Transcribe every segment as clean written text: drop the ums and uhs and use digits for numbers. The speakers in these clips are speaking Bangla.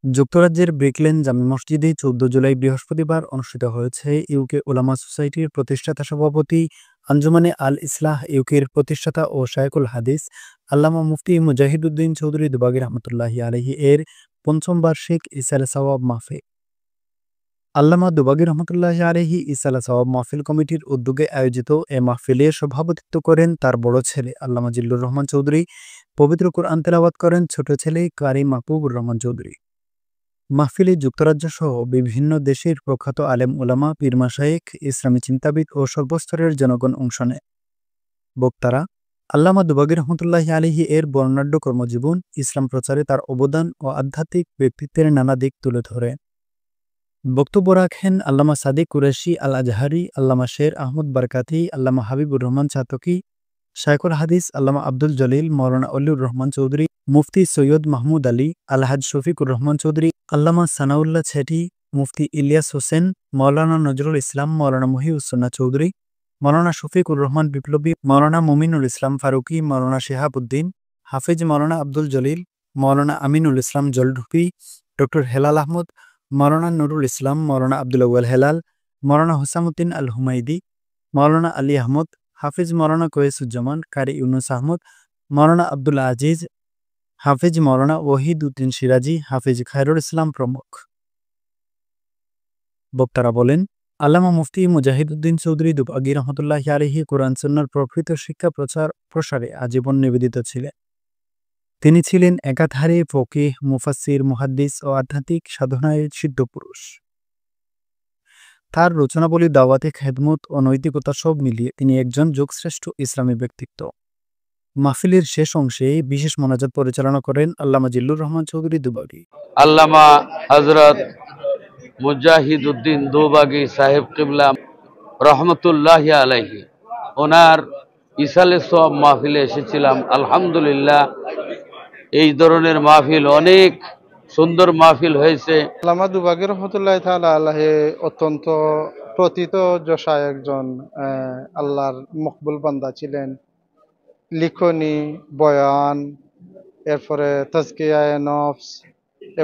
যুক্তরাজ্যের ব্রিকলেন জামে মসজিদে ১৪ জুলাই বৃহস্পতিবার অনুষ্ঠিত হয়েছে ইউকে উলামা সোসাইটির প্রতিষ্ঠাতা সভাপতি আঞ্জুমানে আল ইসলাহ ইউকের প্রতিষ্ঠাতা ও শায়খুল হাদিস আল্লামা মুফতি মুজাহিদুদ্দিন চৌধুরী দুবাগী রহমতুল্লাহি আলাইহি এর পঞ্চম বার্ষিক ইসালে সওয়াব মাহফিল। আল্লামা দুবাগী রহমতুল্লাহি আলাইহি ইসালে সওয়াব মাহফিল কমিটির উদ্যোগে আয়োজিত এ মাহফিলে সভাপতিত্ব করেন তার বড় ছেলে আল্লামা জিল্লুর রহমান চৌধুরী। পবিত্র কুরআন তেলাওয়াত করেন ছোট ছেলে কারি মাহবুবুর রহমান চৌধুরী। মাহফিলে যুক্তরাজ্যসহ বিভিন্ন দেশের প্রখ্যাত আলেম উলামা, পীর মাশায়েখ, ইসলামী চিন্তাবিদ ও সর্বস্তরের জনগণ অংশ নেয়। বক্তারা আল্লামা দুবাগী রহমতুল্লাহি আলাইহি এর বর্ণাঢ্য কর্মজীবন, ইসলাম প্রচারে তার অবদান ও আধ্যাত্মিক ব্যক্তিত্বের নানা দিক তুলে ধরে। বক্তব্য রাখেন আল্লামা সাদিক কুরেশি আল আজহারি, আল্লামা শের আহমদ বারকাতি, আল্লামা হাবিবুর রহমান চাতকি, শায়খুল হাদিস আল্লামা আব্দুল জলিল, মাওলানা অলিউর রহমান চৌধুরী, মুফতি সৈয়দ মাহমুদ আলী, আলহাজ শফিকুর রহমান চৌধুরী, আল্লামা সানাউল্লাহ ছেটি, মুফতি ইলিয়াস হোসেন, মাওলানা নজরুল ইসলাম, মাওলানা মহিউসুন্নাহ চৌধুরী, মাওলানা শফিকুর রহমান বিপ্লবী, মাওলানা মুমিনুল ইসলাম ফারুকি, মাওলানা শিহাবুদ্দিন, হাফিজ মাওলানা আব্দুল জলিল, মাওলানা আমিনুল ইসলাম জলঢুপি, ডক্টর হেলাল আহমদ, মাওলানা নুরুল ইসলাম, মাওলানা আব্দুল আউয়াল হেলাল, মাওলানা হুসামুদ্দিন আল হুমাইদি, মাওলানা আলী আহমদ, হাফিজ মাওলানা কোয়েসুজ্জামান, কারি ইউনুস আহমদ, মাওলানা আব্দুল আজিজ, হাফিজ মাওলানা ওহিদ উদ্দিন সিরাজি, হাফিজ খায়রুল ইসলাম প্রমুখ। বক্তারা বলেন, আল্লামা মুফতি মুজাহিদুদ্দিন চৌধুরী দুবাগী রহমতুল্লাহি আলাইহি কোরআন সুন্নাহর প্রকৃত শিক্ষা প্রসারে আজীবন নিবেদিত ছিলেন। তিনি ছিলেন একাধারে ফকিহ, মুফাসসির, মুহাদ্দিস ও আধ্যাত্মিক সাধনায় সিদ্ধ পুরুষ। তার রচনাবলী, দাওয়াতে খেদমত ও নৈতিকতা সব মিলিয়ে তিনি একজন যুগশ্রেষ্ঠ ইসলামী ব্যক্তিত্ব। মাহফিলের শেষ অংশে বিশেষ মোনাজাত পরিচালনা করেন আল্লামা জিল্লুর রহমান চৌধুরী দুবাগী। আল্লামা হযরত মুজাহিদুদ্দিন দুবাগী সাহেব কিবলা রহমতুল্লাহি আলাইহি ওনার ইসালে সওয়াব মাহফিলে এসেছিলাম। আলহামদুলিল্লাহ, এই ধরনের মাহফিল অনেক সুন্দর মাহফিল হয়েছে। আল্লামা দুবাগী রহমতুল্লাহি তাআলা আলাইহি অত্যন্ত প্রথিত যশা একজন আল্লাহর মকবুল বান্দা ছিলেন। লিখনি, বয়ান, এরপরে তাজকিয়ায়ে নফস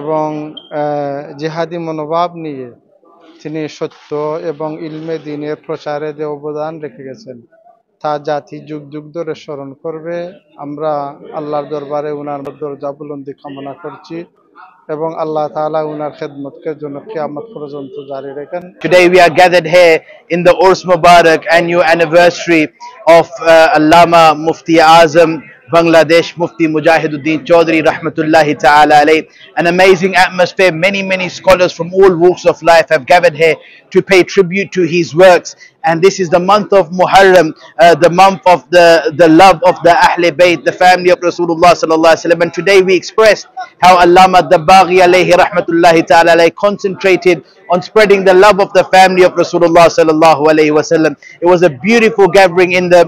এবং জিহাদি মনোভাব নিয়ে তিনি সত্য এবং ইলমে দ্বীনের প্রচারে যে অবদান রেখে গেছেন তা জাতি যুগ যুগ ধরে স্মরণ করবে। আমরা আল্লাহর দরবারে উনার দরজা বুলন্দি কামনা করছি এবং আল্লাহ তাআলা উনার খেদমতকে জন্য কিয়ামত পর্যন্ত জারি রাখেন। Today we are gathered here in the Urs Mubarak annual anniversary of Allama Mufti Azam Bangladesh Mufti Mujahiduddin Chaudhry Rahmatullahi Ta'ala alayh. An amazing atmosphere. Many scholars from all walks of life have gathered here to pay tribute to his works. And this is the month of Muharram, the month of the love of the Ahle Bayt, the family of Rasulullah sallallahu alaihi wasallam. And today we expressed how Allama Dabaghi alayhi rahmatullahi ta'ala alayhi concentrated on spreading the love of the family of Rasulullah sallallahu alaihi wasallam. It was a beautiful gathering in the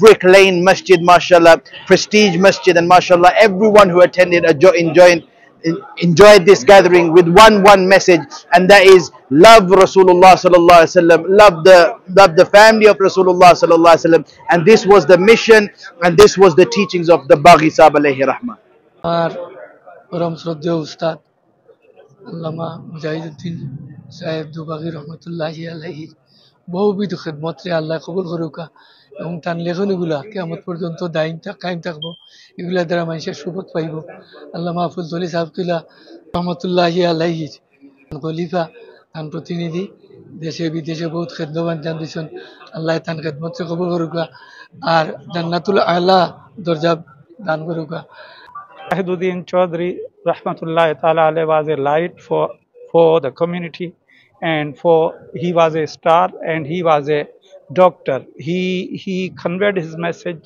Brick Lane Masjid, mashallah, prestige masjid, and mashallah everyone who attended enjoyed this gathering with one message, and that is love Rasulullah sallallahu alaihi wasallam, love the family of Rasulullah sallallahu alaihi wasallam. And this was the mission, and this was the teachings of the Baghi Sahib alayhi rahmah. আর পরম শ্রদ্ধেয় উস্তাদ আল্লামা মুজাহিদুদ্দিন সাহেব দুবাগী রহমতুল্লাহি আলাইহি বহুবিধ খেদমতরে আল্লাহ কবুল করুকা এবং তার লেখনীগুলা কিয়ামত পর্যন্ত কায়েম থাকবো। এগুলা দ্বারা মানুষের সুবোধ পাইব। আল্লামা আফজলি সাহেব কিলা রহমতুল্লাহি আলাইহি খলিফা, তার প্রতিনিধি, দেশে বিদেশে বহুত খেদমত জান দিছেন। আল্লাহ তার খেদমতরে কবুল করুকা আর জান্নাতুল আলা দরজা দান করুকা। Mujahiduddin Chaudhry Rahmatullahi Ta'ala alayhi was a light for the community, and he was a star and he was a doctor. He conveyed his message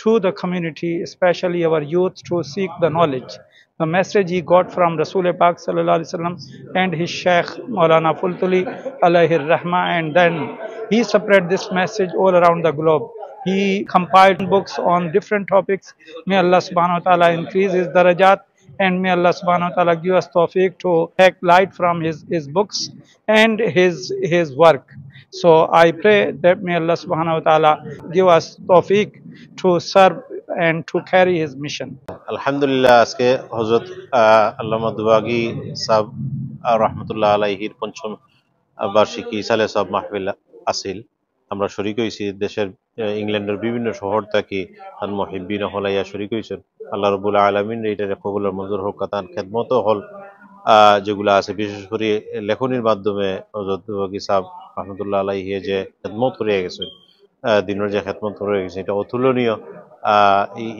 to the community, especially our youth, to seek the knowledge. The message he got from Rasul Pak sallallahu alaihi wasallam and his Sheikh Maulana Fultuli alayhi rahma, and then he spread this message all around the globe. He compiled books on different topics. May Allah subhanahu wa ta'ala increase his darajat, and may Allah subhanahu wa ta'ala give us tawfiq to take light from his books and his work. So I pray that may Allah subhanahu wa ta'ala give us tawfiq to serve and to carry his mission. আলহামদুলিল্লাহ আজকে হযরত আল্লামা দুবাগী সাহেব রহমতুল্লাহ আলাইহির পঞ্চম বার্ষিকী ইসালে সব মাহফিল আসিল। আমরা শরীক হয়েছি দেশের ইংল্যান্ডের বিভিন্ন শহর থেকে তার মহিব্বিন হলাইয়া শরীক হয়েছেন। আল্লাহ রাব্বুল আলামিন এইটারে কবুল আর মঞ্জুর হোক। তার খেদমত হল যেগুলো আছে বিশেষ করে লেখনির মাধ্যমে হযরত দুবাগী সাহেব রহমতুল্লাহ আলাইহি যে খেদমত করে গেছেন, দিনের যে খেদমত করে গেছে এটা অতুলনীয়।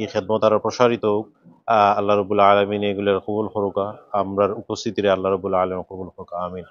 এই খেদমত আরো প্রসারিত হোক। আল্লাহ রাব্বুল আলামিন এগুলোর কবুল করুক। আমরার উপস্থিতিরে আল্লাহ রাব্বুল আলামিন কবুল করুক। আমিন।